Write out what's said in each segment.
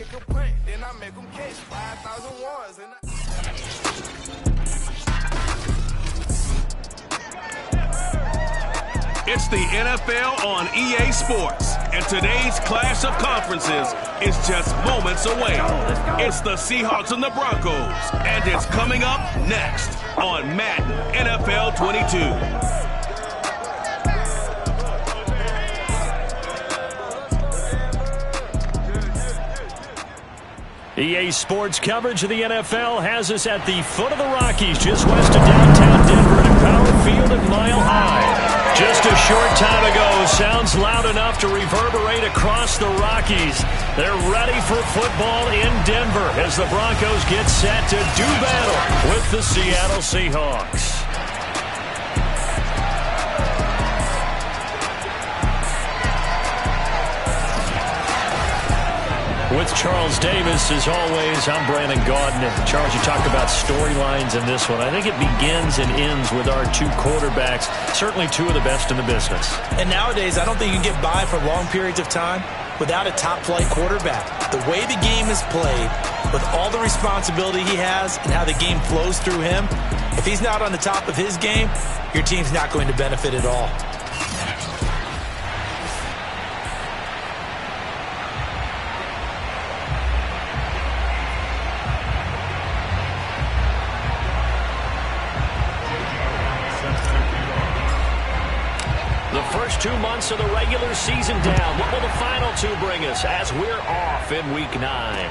It's the NFL on EA Sports, and today's clash of conferences is just moments away. It's the Seahawks and the Broncos, and it's coming up next on Madden NFL 22. EA Sports coverage of the NFL has us at the foot of the Rockies, just west of downtown Denver at Power Field at Mile High. Just a short time ago, sounds loud enough to reverberate across the Rockies. They're ready for football in Denver as the Broncos get set to do battle with the Seattle Seahawks. With Charles Davis, as always, I'm Brandon Gaudin. Charles, you talked about storylines in this one. I think it begins and ends with our two quarterbacks, certainly two of the best in the business. And nowadays, I don't think you can get by for long periods of time without a top-flight quarterback. The way the game is played, with all the responsibility he has and how the game flows through him, if he's not on the top of his game, your team's not going to benefit at all. First 2 months of the regular season down. What will the final two bring us as we're off in Week 9?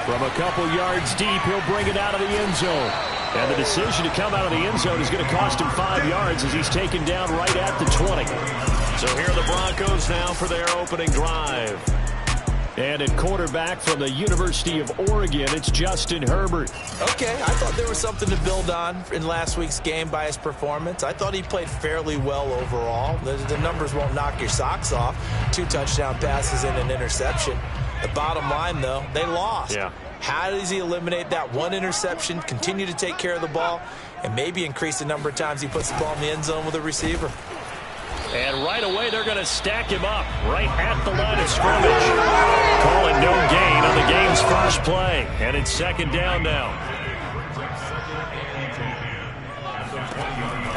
From a couple yards deep, he'll bring it out of the end zone. And the decision to come out of the end zone is going to cost him 5 yards as he's taken down right at the 20. So here are the Broncos now for their opening drive. And at quarterback from the University of Oregon, it's Justin Herbert. Okay, I thought there was something to build on in last week's game by his performance. I thought he played fairly well overall. The numbers won't knock your socks off. 2 touchdown passes and an interception. The bottom line, though, they lost. Yeah. How does he eliminate that one interception, continue to take care of the ball, and maybe increase the number of times he puts the ball in the end zone with a receiver? And right away, they're going to stack him up right at the line of scrimmage. Calling no gain on the game's first play. And it's second down now.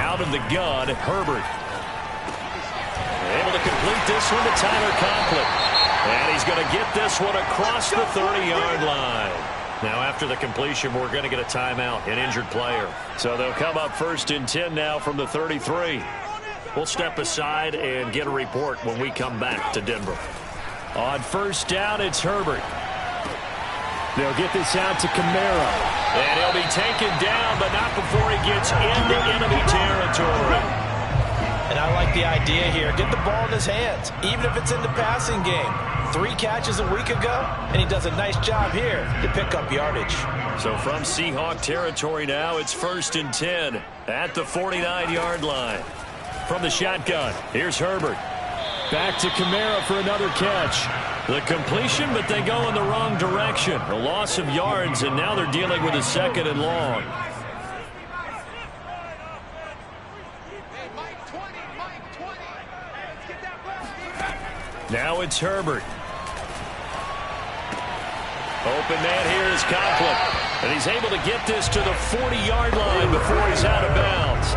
Out of the gun, Herbert. Able to complete this one to Tyler Conklin. And he's going to get this one across the 30-yard line. Now, after the completion, we're going to get a timeout, an injured player. So they'll come up first and 10 now from the 33. We'll step aside and get a report when we come back to Denver. On first down, it's Herbert. They'll get this out to Kamara. And he'll be taken down, but not before he gets into enemy territory. And I like the idea here. Get the ball in his hands, even if it's in the passing game. 3 catches a week ago, and he does a nice job here to pick up yardage. So from Seahawk territory now, it's first and 10 at the 49-yard line. From the shotgun, here's Herbert. Back to Kamara for another catch. The completion, but they go in the wrong direction. A loss of yards, and now they're dealing with a second and long. Now it's Herbert. Open man here is Conklin. And he's able to get this to the 40-yard line before he's out of bounds.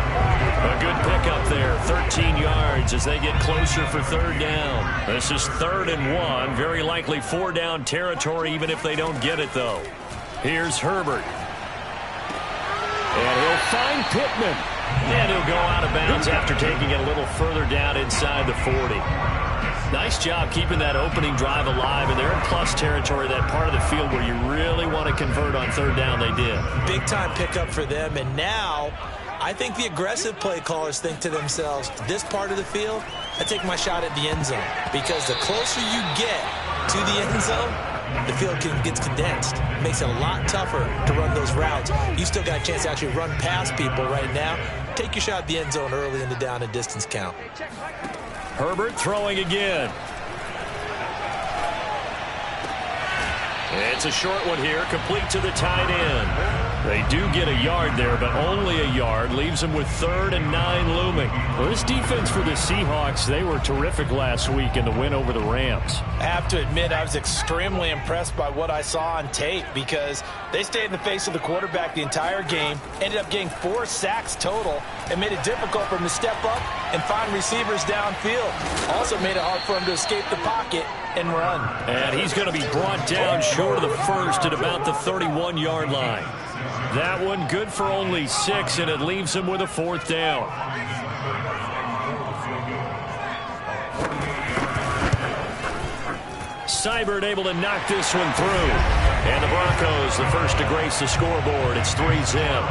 A good pickup there, 13 yards as they get closer for third down. This is 3rd and 1, very likely 4-down territory even if they don't get it, though. Here's Herbert. And he'll find Pittman. And he'll go out of bounds after taking it a little further down inside the 40. Nice job keeping that opening drive alive, and they're in plus territory, that part of the field where you really want to convert on third down. They did. Big-time pickup for them, and now I think the aggressive play callers think to themselves, this part of the field, I take my shot at the end zone, because the closer you get to the end zone, the field gets condensed. It makes it a lot tougher to run those routes. You still got a chance to actually run past people right now. Take your shot at the end zone early in the down and distance count. Herbert throwing again. It's a short one here, complete to the tight end. They do get a yard there, but only a yard. Leaves them with 3rd and 9 looming. Well, this defense for the Seahawks, they were terrific last week in the win over the Rams. I have to admit, I was extremely impressed by what I saw on tape because they stayed in the face of the quarterback the entire game, ended up getting 4 sacks total, and made it difficult for him to step up and find receivers downfield. Also made it hard for him to escape the pocket and run. And he's going to be brought down short of the first at about the 31-yard line. That one good for only 6, and it leaves him with a 4th down. Seibert able to knock this one through. And the Broncos, the first to grace the scoreboard. It's 3-zip.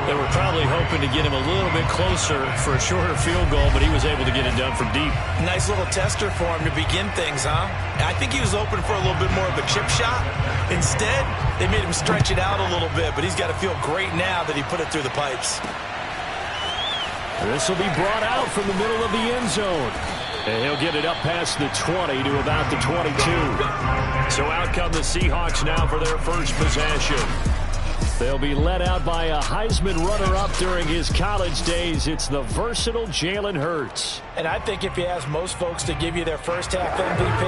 They were probably hoping to get him a little bit closer for a shorter field goal, but he was able to get it done from deep. Nice little tester for him to begin things, huh? I think he was open for a little bit more of a chip shot. Instead, they made him stretch it out a little bit, but he's got to feel great now that he put it through the pipes. This will be brought out from the middle of the end zone. And he'll get it up past the 20 to about the 22. So out come the Seahawks now for their first possession. They'll be led out by a Heisman runner-up during his college days. It's the versatile Jalen Hurts. And I think if you ask most folks to give you their first half MVP,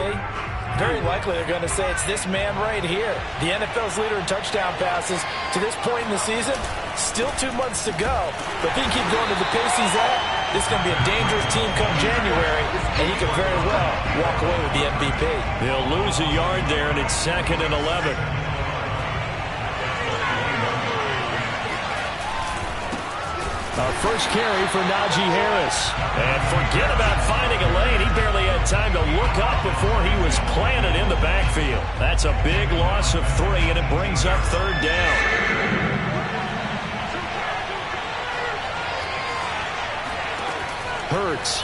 very likely they're going to say it's this man right here. The NFL's leader in touchdown passes to this point in the season. Still 2 months to go. But if he can keep going to the pace he's at, this is going to be a dangerous team come January, and he could very well walk away with the MVP. They'll lose a yard there, and it's 2nd and 11. Our first carry for Najee Harris. And forget about finding a lane. He barely had time to look up before he was planted in the backfield. That's a big loss of 3, and it brings up 3rd down. Hurts.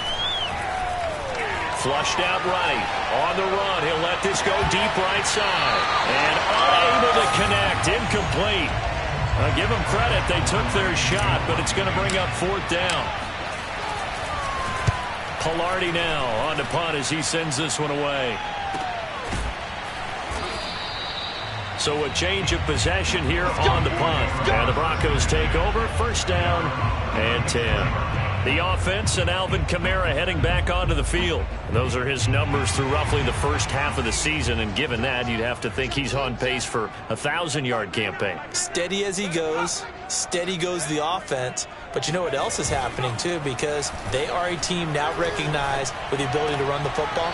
Flushed out right. On the run. He'll let this go deep right side. And unable to connect. Incomplete. Give them credit. They took their shot, but it's going to bring up 4th down. Pilardi now on the punt as he sends this one away. So a change of possession here on the punt. And the Broncos take over. 1st down and 10. The offense and Alvin Kamara heading back onto the field. And those are his numbers through roughly the first half of the season. And given that, you'd have to think he's on pace for a 1,000-yard campaign. Steady as he goes. Steady goes the offense. But you know what else is happening, too? Because they are a team now recognized with the ability to run the football.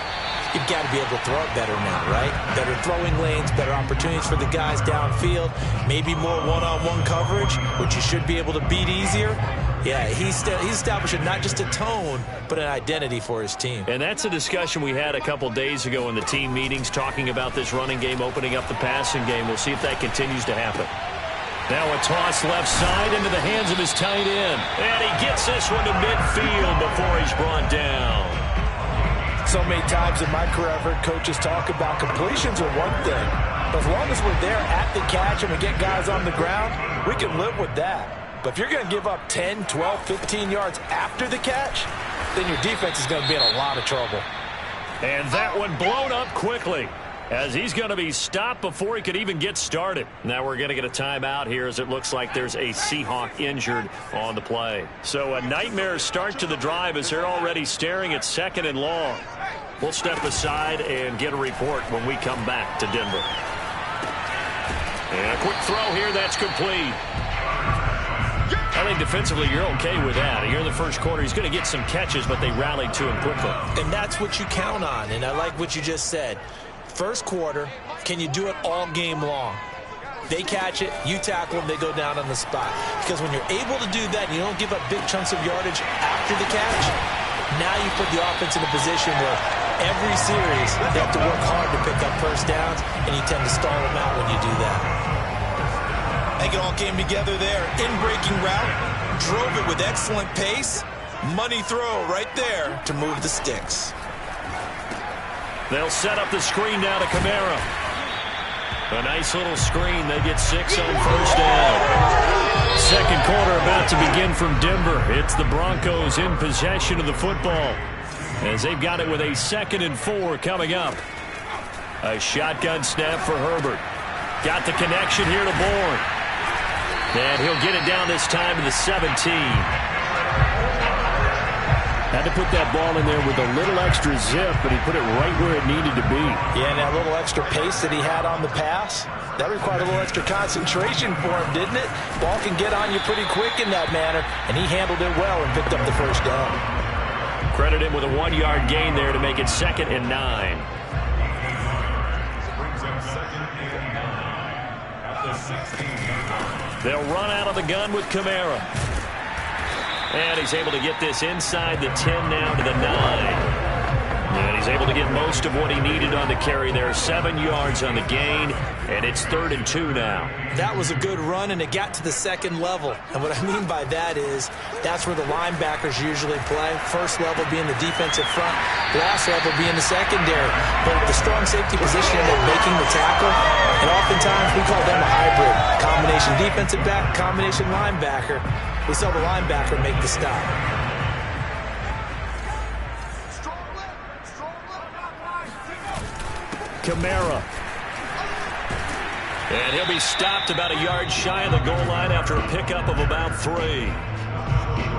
You've got to be able to throw it better now, right? Better throwing lanes, better opportunities for the guys downfield, maybe more one-on-one coverage, which you should be able to beat easier. Yeah, he's establishing not just a tone, but an identity for his team. And that's a discussion we had a couple days ago in the team meetings, talking about this running game, opening up the passing game. We'll see if that continues to happen. Now a toss left side into the hands of his tight end. And he gets this one to midfield before he's brought down. So many times in my career, I've heard coaches talk about completions are one thing. But as long as we're there at the catch and we get guys on the ground, we can live with that. But if you're going to give up 10, 12, 15 yards after the catch, then your defense is going to be in a lot of trouble. And that one blown up quickly as he's going to be stopped before he could even get started. Now we're going to get a timeout here as it looks like there's a Seahawk injured on the play. So a nightmare start to the drive as they're already staring at 2nd and long. We'll step aside and get a report when we come back to Denver. And a quick throw here, that's complete. I think defensively you're okay with that. Here in the first quarter, he's going to get some catches, but they rallied to him quickly. And that's what you count on, and I like what you just said. First quarter, can you do it all game long? They catch it, you tackle them, they go down on the spot. Because when you're able to do that and you don't give up big chunks of yardage after the catch, now you put the offense in a position where every series they have to work hard to pick up first downs, and you tend to stall them out when you do that. I think it all came together there. In-breaking route, drove it with excellent pace. Money throw right there to move the sticks. They'll set up the screen now to Kamara. A nice little screen. They get 6 on 1st down. Second quarter about to begin from Denver. It's the Broncos in possession of the football as they've got it with a 2nd and 4 coming up. A shotgun snap for Herbert. Got the connection here to Bourne. And he'll get it down this time to the 17. Had to put that ball in there with a little extra zip, but he put it right where it needed to be. Yeah, and that little extra pace that he had on the pass, that required a little extra concentration for him, didn't it? Ball can get on you pretty quick in that manner, and he handled it well and picked up the first down. Credit him with a 1-yard gain there to make it 2nd and 9. They'll run out of the gun with Kamara. And he's able to get this inside the 10 now to the 9. And he's able to get most of what he needed on the carry there. 7 yards on the gain, and it's 3rd and 2 now. That was a good run, and it got to the second level. And what I mean by that is that's where the linebackers usually play. First level being the defensive front, last level being the secondary. But the strong safety position ended up making the tackle, and oftentimes we call them a hybrid. Combination defensive back, combination linebacker. We saw the linebacker make the stop. Kamara. And he'll be stopped about a yard shy of the goal line after a pickup of about 3.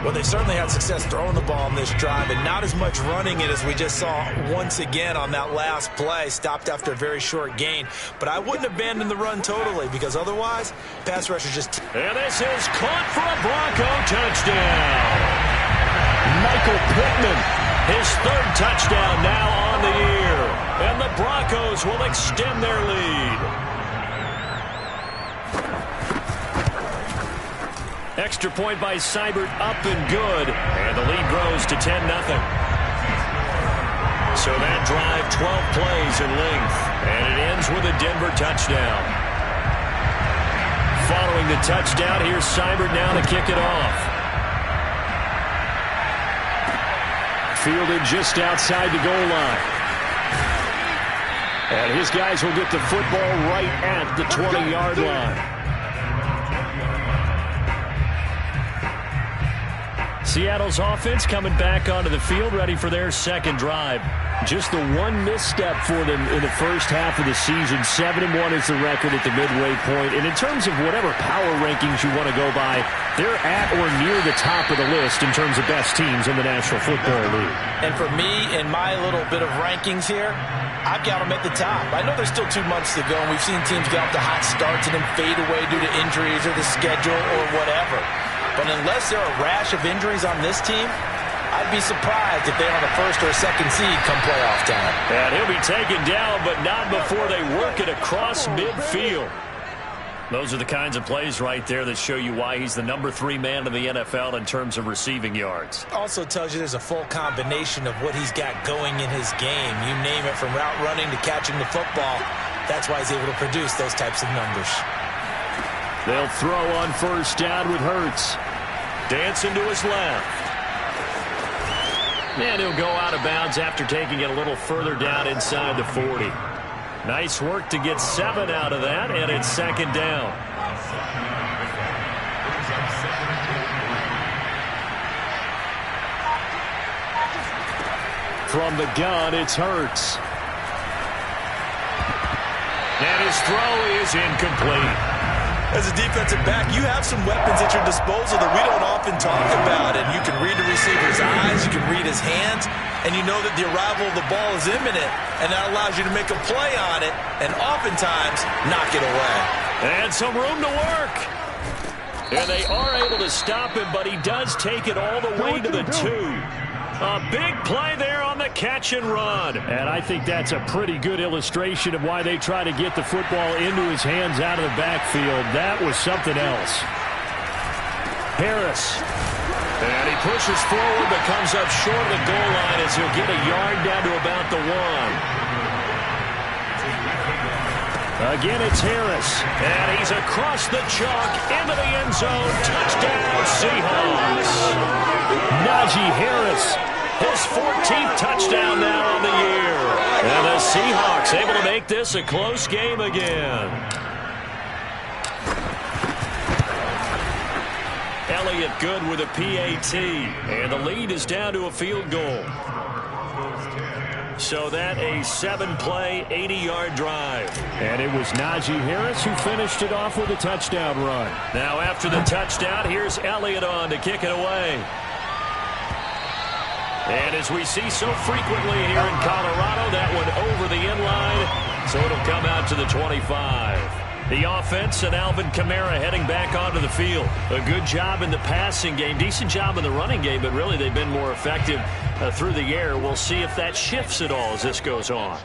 Well, they certainly had success throwing the ball on this drive, and not as much running it as we just saw once again on that last play. Stopped after a very short gain. But I wouldn't abandon the run totally, because otherwise, pass rushers just... And this is caught for a Bronco touchdown. Michael Pittman, his 3rd touchdown now on the year. And the Broncos will extend their lead. Extra point by Seibert, up and good. And the lead grows to 10-0. So that drive, 12 plays in length. And it ends with a Denver touchdown. Following the touchdown, here's Seibert now to kick it off. Fielded just outside the goal line. And his guys will get the football right at the 20-yard line. Seattle's offense coming back onto the field, ready for their second drive. Just the one misstep for them in the first half of the season. 7-1 is the record at the midway point. And in terms of whatever power rankings you want to go by, they're at or near the top of the list in terms of best teams in the National Football League. And for me, in my little bit of rankings here, I've got them at the top. I know there's still 2 months to go, and we've seen teams get off to hot starts and then fade away due to injuries or the schedule or whatever. But unless there are a rash of injuries on this team, I'd be surprised if they're on the 1st or 2nd seed come playoff time. And he'll be taken down, but not before they work it across midfield. Those are the kinds of plays right there that show you why he's the number 3 man in the NFL in terms of receiving yards. Also tells you there's a full combination of what he's got going in his game. You name it, from route running to catching the football. That's why he's able to produce those types of numbers. They'll throw on first down with Hurts. Dancing to his left. And he'll go out of bounds after taking it a little further down inside the 40. Nice work to get 7 out of that, and it's 2nd down. From the gun, it's Hurts. And his throw is incomplete. As a defensive back, you have some weapons at your disposal that we don't often talk about. And you can read the receiver's eyes, you can read his hands, and you know that the arrival of the ball is imminent. And that allows you to make a play on it and oftentimes knock it away. And some room to work. And they are able to stop him, but he does take it all the way to the 2. A big play there on the catch and run. And I think that's a pretty good illustration of why they try to get the football into his hands out of the backfield. That was something else. Harris. And he pushes forward but comes up short of the goal line as he'll get a yard down to about the 1. Again, it's Harris. And he's across the chalk into the end zone. Touchdown, Seahawks. Najee Harris. His 14th touchdown now on the year. And the Seahawks able to make this a close game again. Elliott good with a PAT. And the lead is down to a field goal. So that a 7-play, 80-yard drive. And it was Najee Harris who finished it off with a touchdown run. Now after the touchdown, here's Elliott on to kick it away. And as we see so frequently here in Colorado, that one over the inline, so it'll come out to the 25. The offense and Alvin Kamara heading back onto the field. A good job in the passing game, decent job in the running game, but really they've been more effective through the air. We'll see if that shifts at all as this goes on.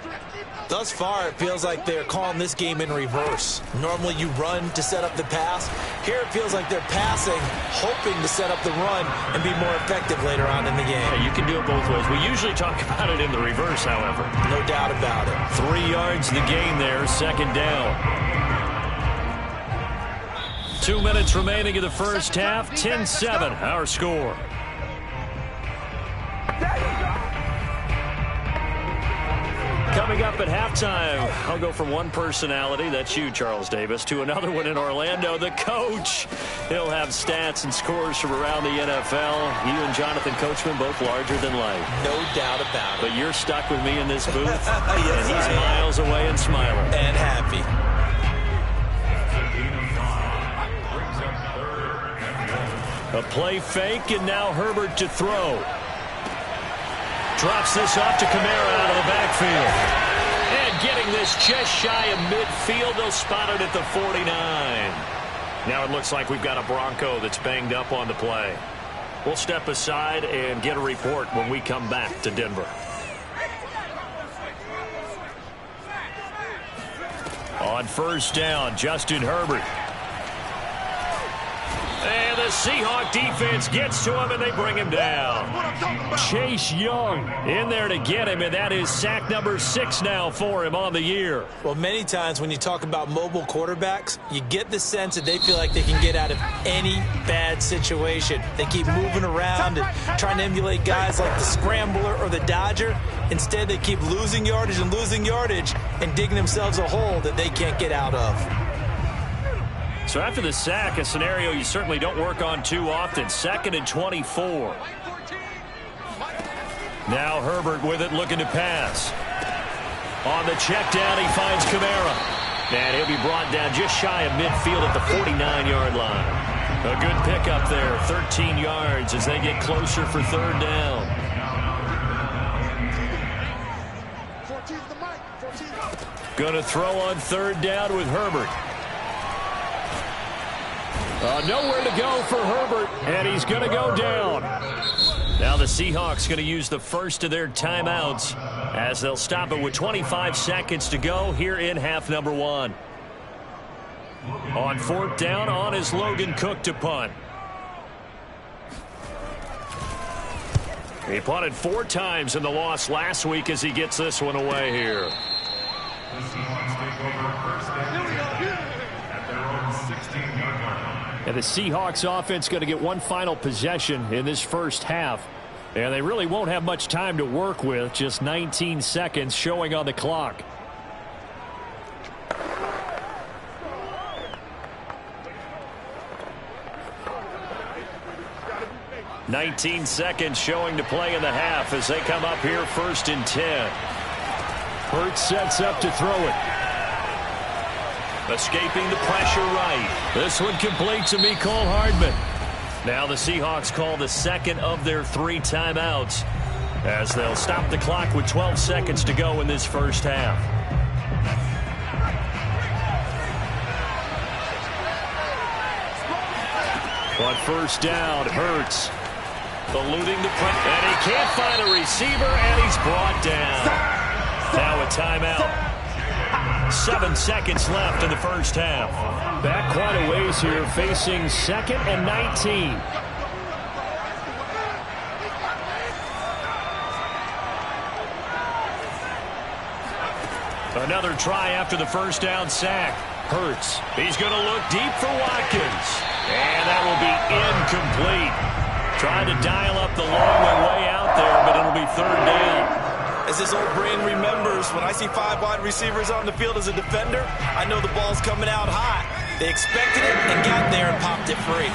Thus far, it feels like they're calling this game in reverse. Normally you run to set up the pass. Here it feels like they're passing, hoping to set up the run and be more effective later on in the game. Yeah, you can do it both ways. We usually talk about it in the reverse, however. No doubt about it. 3 yards the gain there, second down. 2 minutes remaining in the first half, 10-7, our score. Coming up at halftime, I'll go from one personality, that's you, Charles Davis, to another one in Orlando, the coach. He'll have stats and scores from around the NFL. You and Jonathan Coachman both larger than life. No doubt about it. But you're stuck with me in this booth, yes, and he's miles away and smiling. And happy. A play fake, and now Herbert to throw. Drops this off to Kamara out of the backfield. And getting this just shy of midfield, they'll spot it at the 49. Now it looks like we've got a Bronco that's banged up on the play. We'll step aside and get a report when we come back to Denver. On first down, Justin Herbert. And the Seahawk defense gets to him, and they bring him down. Chase Young in there to get him, and that is sack number 6 now for him on the year. Well, many times when you talk about mobile quarterbacks, you get the sense that they feel like they can get out of any bad situation. They keep moving around and trying to emulate guys like the Scrambler or the Dodger. Instead, they keep losing yardage and digging themselves a hole that they can't get out of. So after the sack, a scenario you certainly don't work on too often. 2nd and 24. Now Herbert with it, looking to pass. On the check down, he finds Kamara. And he'll be brought down just shy of midfield at the 49-yard line. A good pickup there, 13 yards as they get closer for 3rd down. Going to throw on 3rd down with Herbert. Nowhere to go for Herbert, and he's going to go down. Now the Seahawks going to use the first of their timeouts as they'll stop it with 25 seconds to go here in half number 1. On 4th down, on is Logan Cook to punt. He punted 4 times in the loss last week as he gets this one away here. And the Seahawks offense going to get one final possession in this first half. And they really won't have much time to work with. Just 19 seconds showing on the clock. $19 seconds showing to play in the half as they come up here 1st and 10. Hurts sets up to throw it. Escaping the pressure right. This one complete to Mecole Hardman. Now the Seahawks call the 2nd of their 3 timeouts as they'll stop the clock with 12 seconds to go in this first half. On 1st down, Hurts. Eluding the pressure. And he can't find a receiver, and he's brought down. Now a timeout. 7 seconds left in the first half. Back quite a ways here, facing 2nd and 19. Another try after the first down sack. Hurts. He's going to look deep for Watkins. And that will be incomplete. Trying to dial up the long way out there, but it'll be 3rd down. As this old brain remembers, when I see 5 wide receivers on the field as a defender, I know the ball's coming out hot. They expected it and got there and popped it free.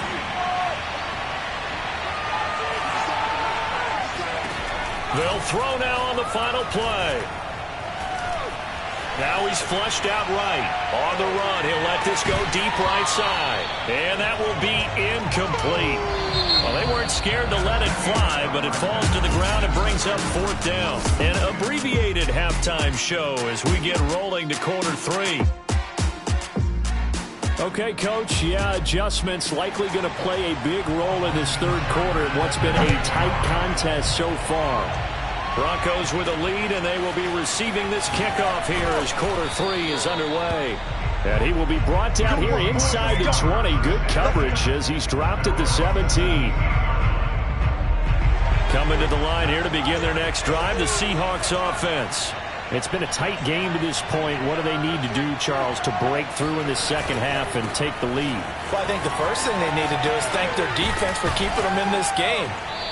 They'll throw now on the final play. Now he's flushed out right. On the run, he'll let this go deep right side. And that will be incomplete. Well, they weren't scared to let it fly, but it falls to the ground and brings up 4th down. An abbreviated halftime show as we get rolling to quarter 3. Okay, Coach, yeah, adjustments likely going to play a big role in this third quarter in what's been a tight contest so far. Broncos with a lead, and they will be receiving this kickoff here as quarter 3 is underway. And he will be brought down here inside the 20. Good coverage as he's dropped at the 17. Coming to the line here to begin their next drive, the Seahawks offense. It's been a tight game to this point. What do they need to do, Charles, to break through in the second half and take the lead? Well, I think the first thing they need to do is thank their defense for keeping them in this game.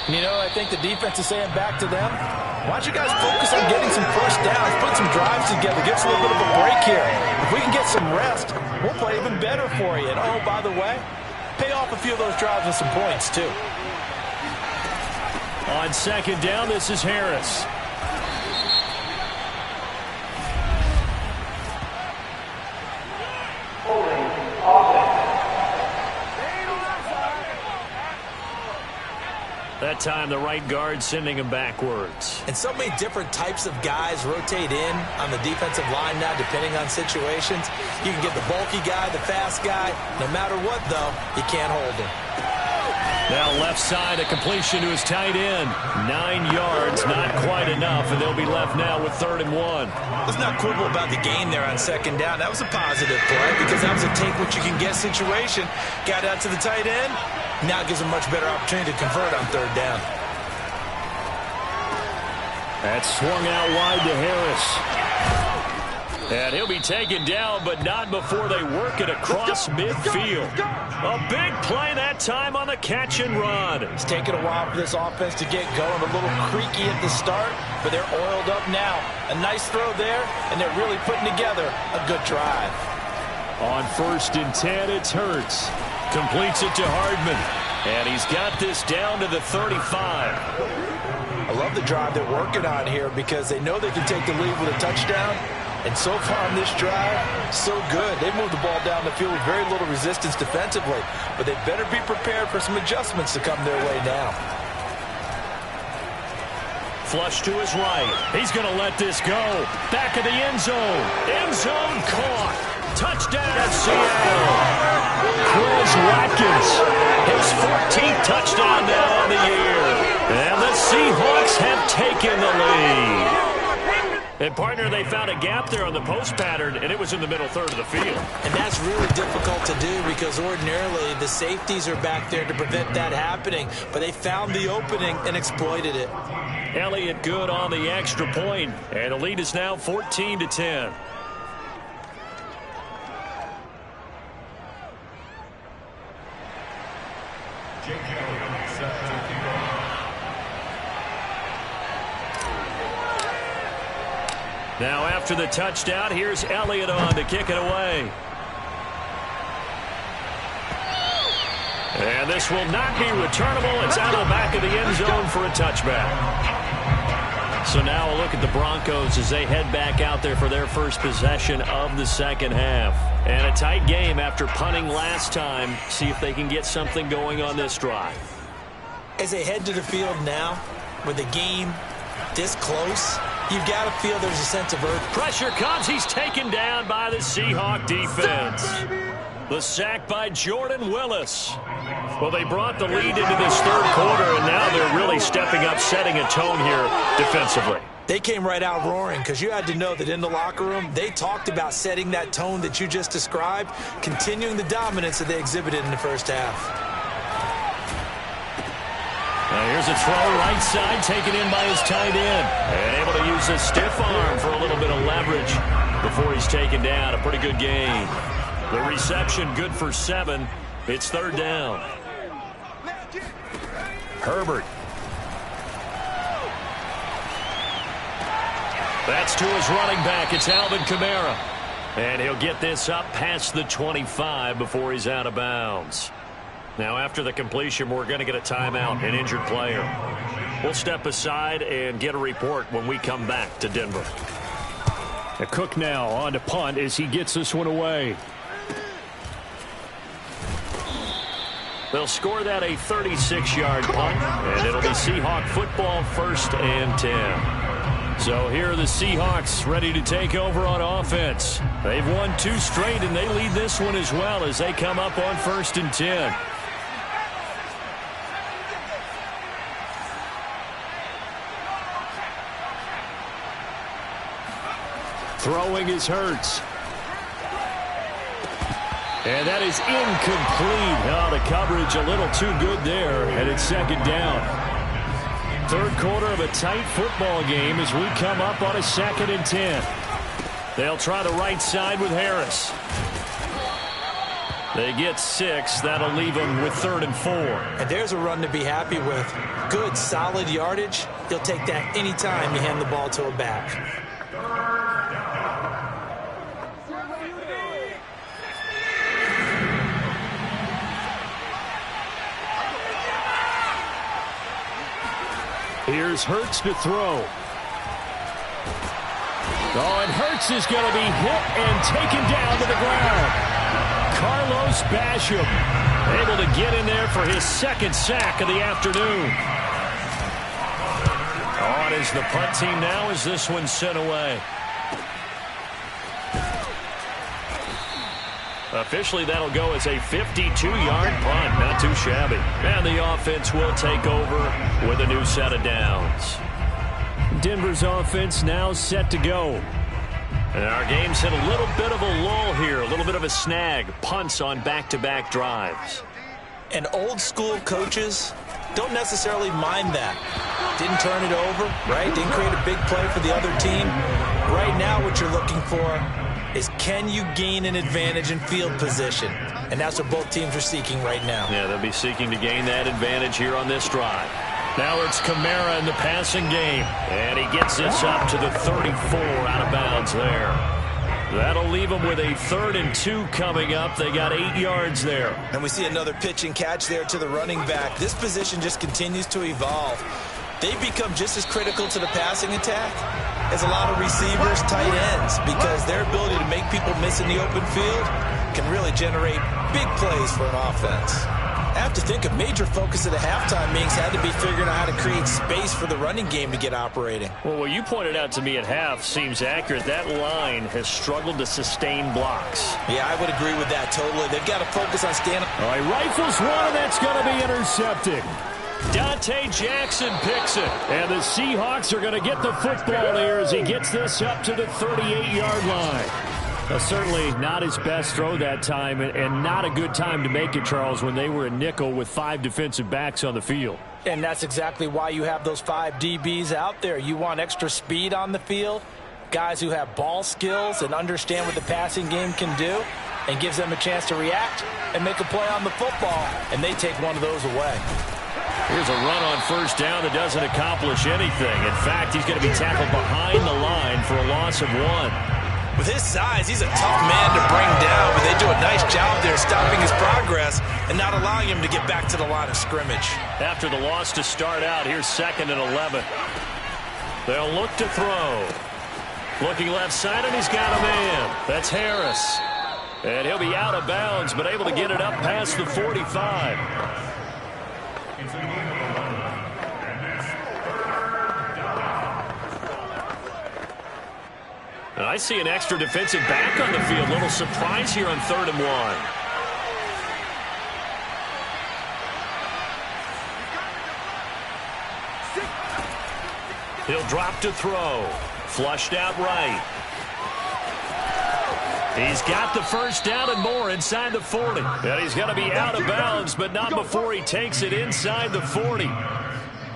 You know, I think the defense is saying back to them, why don't you guys focus on getting some first downs, put some drives together, give us a little bit of a break here. If we can get some rest, we'll play even better for you. And, oh, by the way, pay off a few of those drives with some points, too. On second down, this is Harris. That time, the right guard sending him backwards. And so many different types of guys rotate in on the defensive line now, depending on situations. You can get the bulky guy, the fast guy. No matter what, though, you can't hold him. Now left side, a completion to his tight end. 9 yards, not quite enough, and they'll be left now with 3rd and 1. Let's not quibble about the gain there on second down. That was a positive play because that was a take-what-you-can-get situation. Got out to the tight end. Now it gives him a much better opportunity to convert on 3rd down. That's swung out wide to Harris. And he'll be taken down, but not before they work it across midfield. A big play that time on the catch and run. It's taken a while for this offense to get going. A little creaky at the start, but they're oiled up now. A nice throw there, and they're really putting together a good drive. On 1st and 10, it's Hurts. Completes it to Hardman. And he's got this down to the 35. I love the drive they're working on here because they know they can take the lead with a touchdown. And so far on this drive, so good. They moved the ball down the field with very little resistance defensively. But they better be prepared for some adjustments to come their way now. Flush to his right. He's going to let this go. Back of the end zone. End zone caught. Touchdown, Seattle. Chris Watkins. His 14th touchdown now on the year. And the Seahawks have taken the lead. And, partner, they found a gap there on the post pattern, and it was in the middle third of the field. And that's really difficult to do because ordinarily the safeties are back there to prevent that happening. But they found the opening and exploited it. Elliott good on the extra point, and the lead is now 14-10. Now after the touchdown, here's Elliott on to kick it away. And this will not be returnable. It's out of the back of the end zone for a touchback. So now a look at the Broncos as they head back out there for their first possession of the second half. And a tight game after punting last time. See if they can get something going on this drive. As they head to the field now, with the game this close, you've got to feel there's a sense of urgency. Pressure comes. He's taken down by the Seahawk defense. The sack by Jordan Willis. Well, they brought the lead into this third quarter, and now they're really stepping up, setting a tone here defensively. They came right out roaring because you had to know that in the locker room, they talked about setting that tone that you just described, continuing the dominance that they exhibited in the first half. Now here's a throw right side taken in by his tight end. And able to use his stiff arm for a little bit of leverage before he's taken down. A pretty good gain. The reception good for 7. It's third down. Herbert. That's to his running back. It's Alvin Kamara. And he'll get this up past the 25 before he's out of bounds. Now after the completion, we're going to get a timeout, an injured player. We'll step aside and get a report when we come back to Denver. Cook now on to punt as he gets this one away. They'll score that a 36-yard punt, and it'll be Seahawk football, 1st and 10. So here are the Seahawks ready to take over on offense. They've won 2 straight, and they lead this one as well as they come up on 1st and 10. Throwing is Hurts. And that is incomplete. Oh, the coverage a little too good there, and it's 2nd down. 3rd quarter of a tight football game as we come up on a 2nd and 10. They'll try the right side with Harris. They get 6. That'll leave them with 3rd and 4. And there's a run to be happy with. Good, solid yardage. You'll take that anytime you hand the ball to a back. Here's Hurts to throw. Oh, and Hurts is going to be hit and taken down to the ground. Carlos Basham able to get in there for his 2nd sack of the afternoon. On is the punt team now as this one's sent away. Officially, that'll go as a 52-yard punt. Not too shabby. And the offense will take over with a new set of downs. Denver's offense now set to go. And our game's hit a little bit of a lull here, a little bit of a snag. Punts on back-to-back drives. And old-school coaches don't necessarily mind that. Didn't turn it over, right? Didn't create a big play for the other team. Right now, what you're looking for is can you gain an advantage in field position? And that's what both teams are seeking right now. Yeah, they'll be seeking to gain that advantage here on this drive. Now it's Kamara in the passing game. And he gets this up to the 34 out of bounds there. That'll leave them with a 3rd and 2 coming up. They got 8 yards there. And we see another pitch and catch there to the running back. This position just continues to evolve. They become just as critical to the passing attack as a lot of receivers, tight ends, because their ability to make people miss in the open field can really generate big plays for an offense. I have to think a major focus of the halftime meetings had to be figuring out how to create space for the running game to get operating. Well, what you pointed out to me at half seems accurate. That line has struggled to sustain blocks. Yeah, I would agree with that totally. They've got to focus on standing. All right, rifles one, and that's going to be intercepted. Dante Jackson picks it. And the Seahawks are going to get the football here as he gets this up to the 38-yard line. Well, certainly not his best throw that time, and not a good time to make it, Charles, when they were a nickel with 5 defensive backs on the field. And that's exactly why you have those 5 DBs out there. You want extra speed on the field, guys who have ball skills and understand what the passing game can do, and gives them a chance to react and make a play on the football, and they take one of those away. Here's a run on 1st down that doesn't accomplish anything. In fact, he's going to be tackled behind the line for a loss of 1. With his size, he's a tough man to bring down, but they do a nice job there stopping his progress and not allowing him to get back to the line of scrimmage. After the loss to start out, here's 2nd and 11. They'll look to throw. Looking left side, and he's got a man. That's Harris. And he'll be out of bounds, but able to get it up past the 45. And I see an extra defensive back on the field. Little surprise here on 3rd and 1. He'll drop to throw. Flushed out right. He's got the 1st down and more inside the 40. And he's going to be out of bounds, but not before he takes it inside the 40.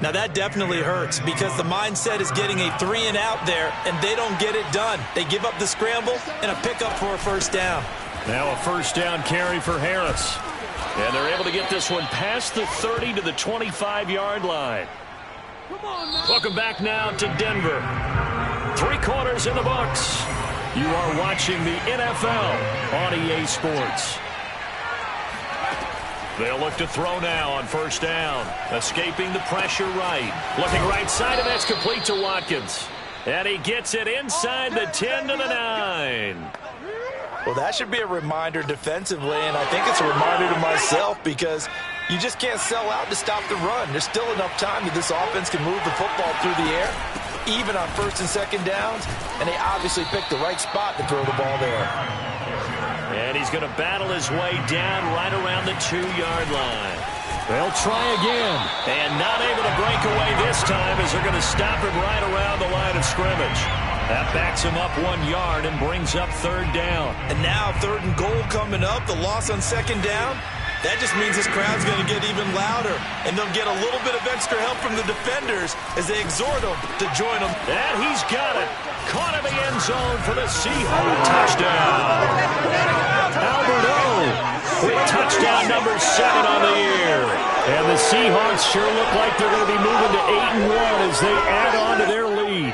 Now that definitely hurts because the mindset is getting a 3 and out there, and they don't get it done. They give up the scramble and a pickup for a 1st down. Now a 1st down carry for Harris. And they're able to get this one past the 30 to the 25-yard line. Welcome back now to Denver. 3 quarters in the books. You are watching the NFL on EA Sports. They'll look to throw now on first down. Escaping the pressure right. Looking right side, and that's complete to Watkins. And he gets it inside the 10 to the 9. Well, that should be a reminder defensively, and I think it's a reminder to myself because you just can't sell out to stop the run. There's still enough time that this offense can move the football through the air, even on first and second downs, and they obviously picked the right spot to throw the ball there. And he's going to battle his way down right around the 2-yard line. They'll try again. And not able to break away this time as they're going to stop him right around the line of scrimmage. That backs him up 1 yard and brings up third down. And now third and goal coming up, the loss on second down. That just means this crowd's going to get even louder, and they'll get a little bit of extra help from the defenders as they exhort them to join them. And he's got it. Caught in the end zone for the Seahawks touchdown. Albert O with touchdown number 7 on the year. And the Seahawks sure look like they're going to be moving to 8-1 as they add on to their lead.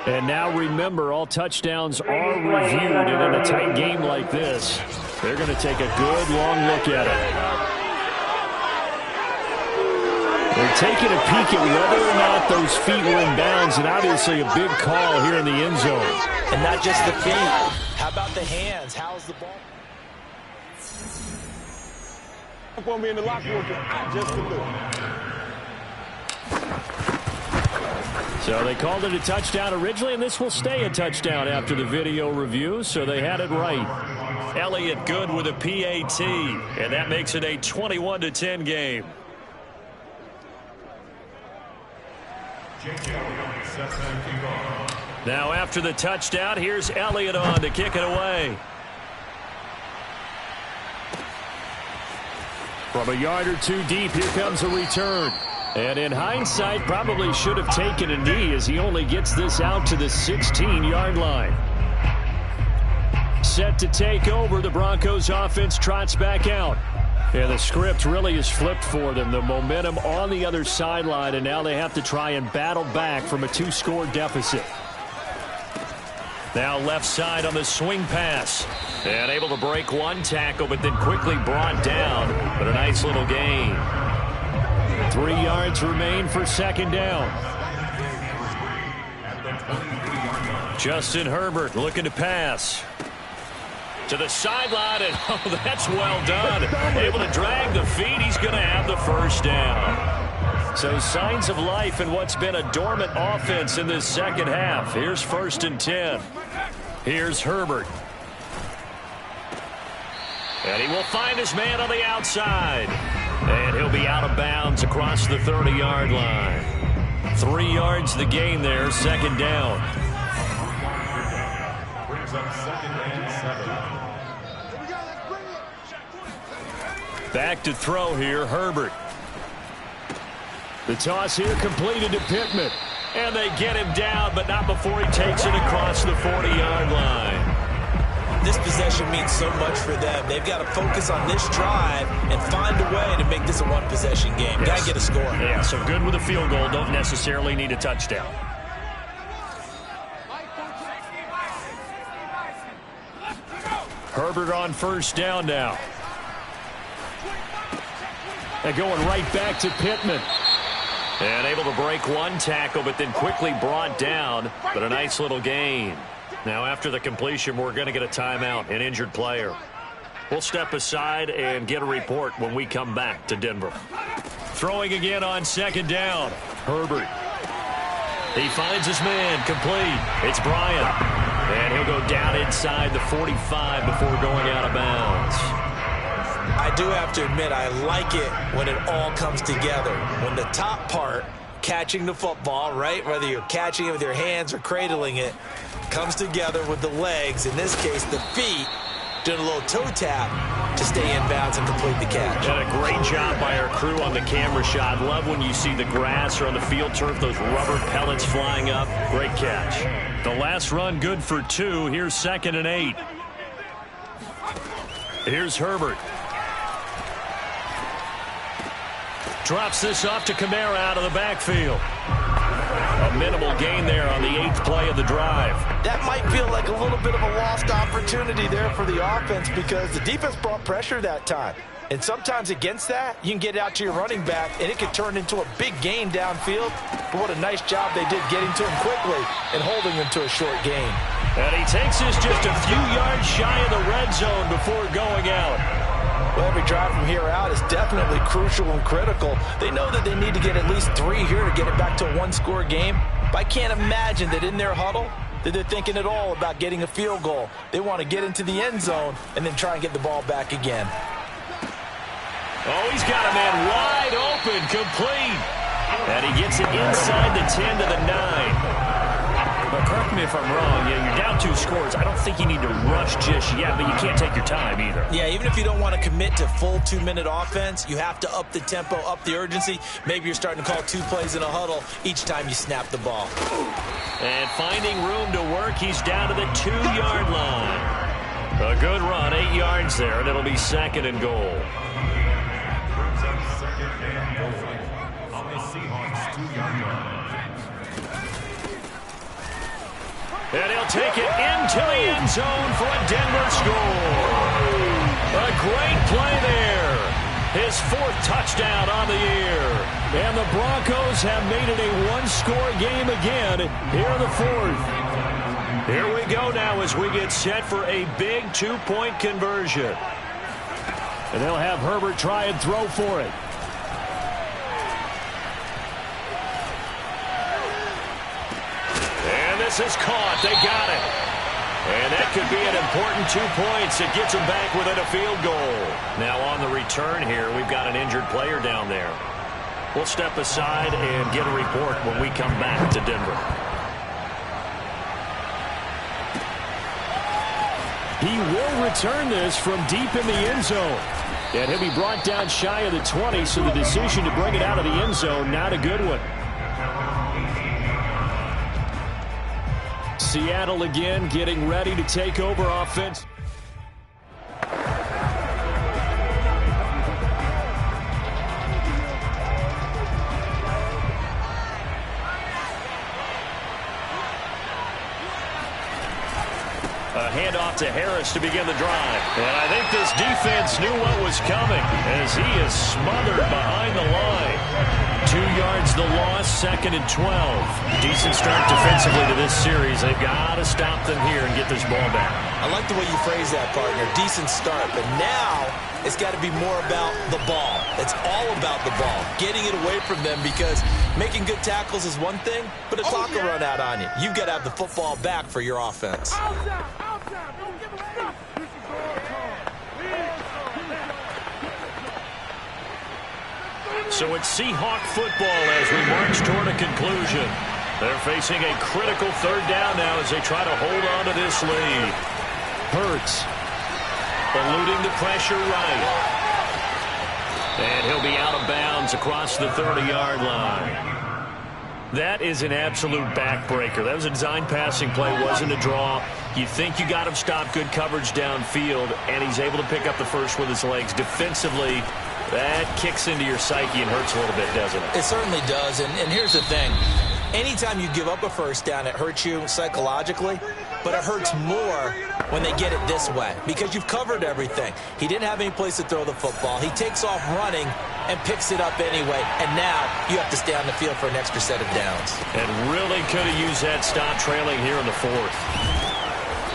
And now remember, all touchdowns are reviewed, and in a tight game like this, they're going to take a good long look at it. They're taking a peek at whether or not those feet were in bounds, and obviously a big call here in the end zone. And not just the feet. How about the hands? How's the ball? When we in the locker room, just a little. So they called it a touchdown originally, and this will stay a touchdown after the video review, so they had it right. Elliott good with a PAT, and that makes it a 21-10 game. Now after the touchdown, here's Elliott on to kick it away. From a yard or two deep, here comes a return. And in hindsight, probably should have taken a knee as he only gets this out to the 16-yard line. Set to take over, the Broncos offense trots back out. And the script really is flipped for them. The momentum on the other sideline, and now they have to try and battle back from a 2-score deficit. Now left side on the swing pass. And able to break one tackle, but then quickly brought down. But a nice little gain. 3 yards remain for second down. Justin Herbert looking to pass. To the sideline, and oh, that's well done. Able to drag the feet. He's going to have the first down. So signs of life in what's been a dormant offense in this second half. Here's 1st and 10. Here's Herbert. And he will find his man on the outside. And he'll be out of bounds across the 30-yard line. 3 yards the gain there, second down. Brings up 2nd and 7. Back to throw here, Herbert. The toss here completed to Pittman. And they get him down, but not before he takes it across the 40-yard line. This possession means so much for them. They've got to focus on this drive and find a way to make this a one-possession game. Got to get a score. Yeah, so good with a field goal. Don't necessarily need a touchdown. Herbert on first down now. They're going right back to Pittman. And able to break one tackle, but then quickly brought down. But a nice little gain. Now after the completion, we're going to get a timeout, an injured player. We'll step aside and get a report when we come back to Denver. Throwing again on second down. Herbert. He finds his man, complete. It's Bryant. And he'll go down inside the 45 before going out of bounds. I do have to admit, I like it when it all comes together. When the top part, catching the football, right, whether you're catching it with your hands or cradling it, comes together with the legs, in this case the feet, doing a little toe tap to stay in bounds and complete the catch. And a great job by our crew on the camera shot. Love when you see the grass or on the field turf, those rubber pellets flying up. Great catch. The last run good for 2. Here's 2nd and 8. Here's Herbert. Drops this off to Kamara out of the backfield. A minimal gain there on the 8th play of the drive. That might feel like a little bit of a lost opportunity there for the offense because the defense brought pressure that time. And sometimes against that, you can get it out to your running back, and it could turn into a big gain downfield. But what a nice job they did getting to him quickly and holding him to a short gain. And he takes us just a few yards shy of the red zone before going out. Well, every drive from here out is definitely crucial and critical. They know that they need to get at least 3 here to get it back to a one-score game. But I can't imagine that in their huddle that they're thinking at all about getting a field goal. They want to get into the end zone and then try and get the ball back again. Oh, he's got a man wide open, complete. And he gets it inside the 10 to the 9. But correct me if I'm wrong, yeah, you're down 2 scores. I don't think you need to rush just yet, but you can't take your time either. Yeah, even if you don't want to commit to full 2-minute offense, you have to up the tempo, up the urgency. Maybe you're starting to call 2 plays in a huddle each time you snap the ball. And finding room to work, he's down to the 2-yard line. A good run, 8 yards there, and it'll be 2nd and goal. And he'll take it into the end zone for a Denver score. A great play there. His 4th touchdown on the year. And the Broncos have made it a one-score game again here in the 4th. Here we go now as we get set for a big 2-point conversion. And they'll have Herbert try and throw for it. This is caught. They got it. And that could be an important 2 points. It gets them back within a field goal. Now on the return here, we've got an injured player down there. We'll step aside and get a report when we come back to Denver. He will return this from deep in the end zone. And he'll be brought down shy of the 20, so the decision to bring it out of the end zone, not a good one. Seattle again getting ready to take over offense. A handoff to Harris to begin the drive. And I think this defense knew what was coming as he is smothered behind the line. 2 yards the loss, 2nd and 12. Decent start defensively to this series. They've got to stop them here and get this ball back. I like the way you phrase that, partner. Decent start, but now it's got to be more about the ball. It's all about the ball, getting it away from them, because making good tackles is one thing, but a clock will run out on you. You've got to have the football back for your offense. Don't give a stop. So it's Seahawk football as we march toward a conclusion. They're facing a critical 3rd down now as they try to hold on to this lead. Hurts eluding the pressure right. And he'll be out of bounds across the 30-yard line. That is an absolute backbreaker. That was a design passing play, wasn't a draw. You think you got him stopped, good coverage downfield, and he's able to pick up the first with his legs. Defensively, that kicks into your psyche and hurts a little bit, doesn't it? It certainly does, and here's the thing. Anytime you give up a first down, it hurts you psychologically, but it hurts more when they get it this way because you've covered everything. He didn't have any place to throw the football. He takes off running and picks it up anyway, and now you have to stay on the field for an extra set of downs. And really could have used that stop trailing here in the 4th.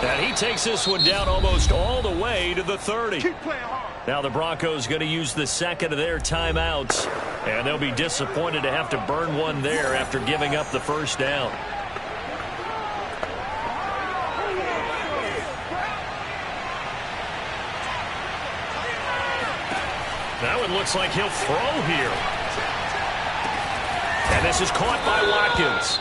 And he takes this one down almost all the way to the 30. Keep playing hard. Now the Broncos going to use the 2nd of their timeouts, and they'll be disappointed to have to burn one there after giving up the first down. Now it looks like he'll throw here. And this is caught by Watkins.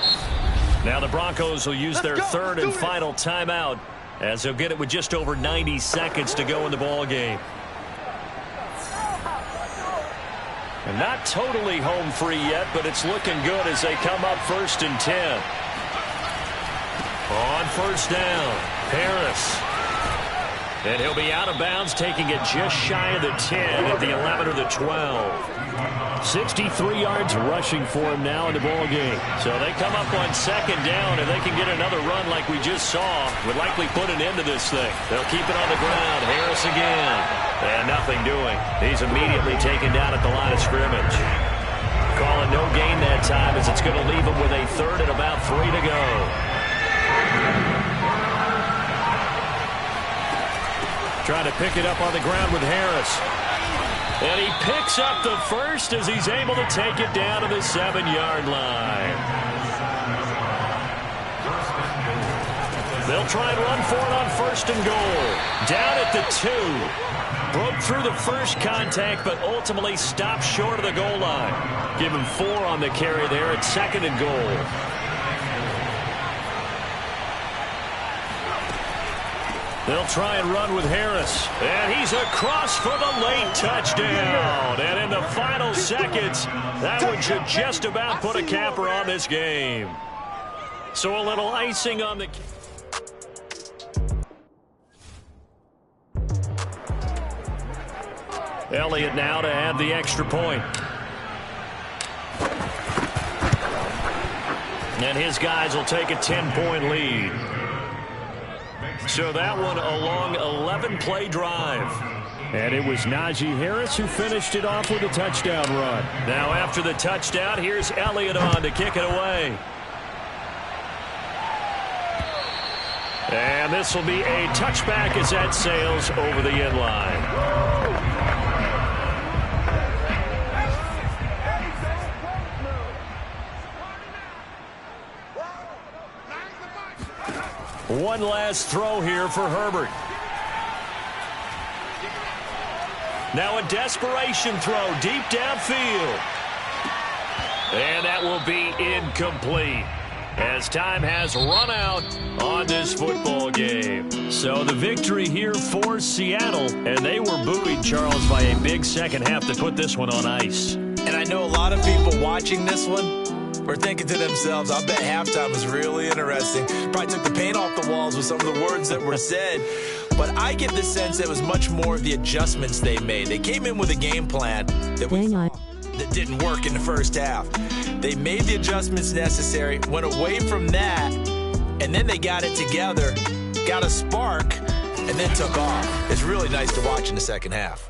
Now the Broncos will use their 3rd and final timeout as they'll get it with just over 90 seconds to go in the ball game. And not totally home free yet, but it's looking good as they come up 1st and 10. On 1st down, Harris. And he'll be out of bounds, taking it just shy of the 10 at the 11 or the 12. 63 yards rushing for him now in the ball game. So they come up on second down, and they can get another run like we just saw. Would likely put an end to this thing. They'll keep it on the ground. Harris again. And nothing doing. He's immediately taken down at the line of scrimmage. Calling no gain that time as it's going to leave him with a third and about 3 to go. Trying to pick it up on the ground with Harris. And he picks up the first as he's able to take it down to the 7-yard line. They'll try and run for it on first and goal. Down at the 2. Broke through the first contact, but ultimately stopped short of the goal line. Give him 4 on the carry there at second and goal. They'll try and run with Harris. And he's across for the late touchdown. And in the final seconds, that one should just about put a capper on this game. So a little icing on the... Elliott now to add the extra point. And his guys will take a 10-point lead. So that one a long 11-play drive. And it was Najee Harris who finished it off with a touchdown run. Now after the touchdown, here's Elliott on to kick it away. And this will be a touchback as that sails over the end line. One last throw here for Herbert. Now a desperation throw deep downfield. And that will be incomplete as time has run out on this football game. So the victory here for Seattle, and they were buoyed, Charles, by a big second half to put this one on ice. And I know a lot of people watching this one were thinking to themselves, I bet halftime was really interesting. Probably took the paint off the walls with some of the words that were said. But I get the sense that it was much more of the adjustments they made. They came in with a game plan that didn't work in the first half. They made the adjustments necessary, went away from that, and then they got it together, got a spark, and then took off. It's really nice to watch in the second half.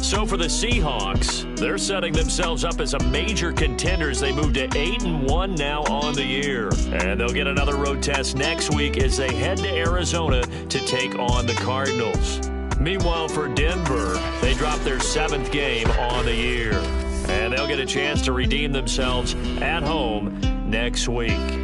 So for the Seahawks, they're setting themselves up as a major contender as they move to 8-1 now on the year. And they'll get another road test next week as they head to Arizona to take on the Cardinals. Meanwhile, for Denver, they drop their 7th game on the year. And they'll get a chance to redeem themselves at home next week.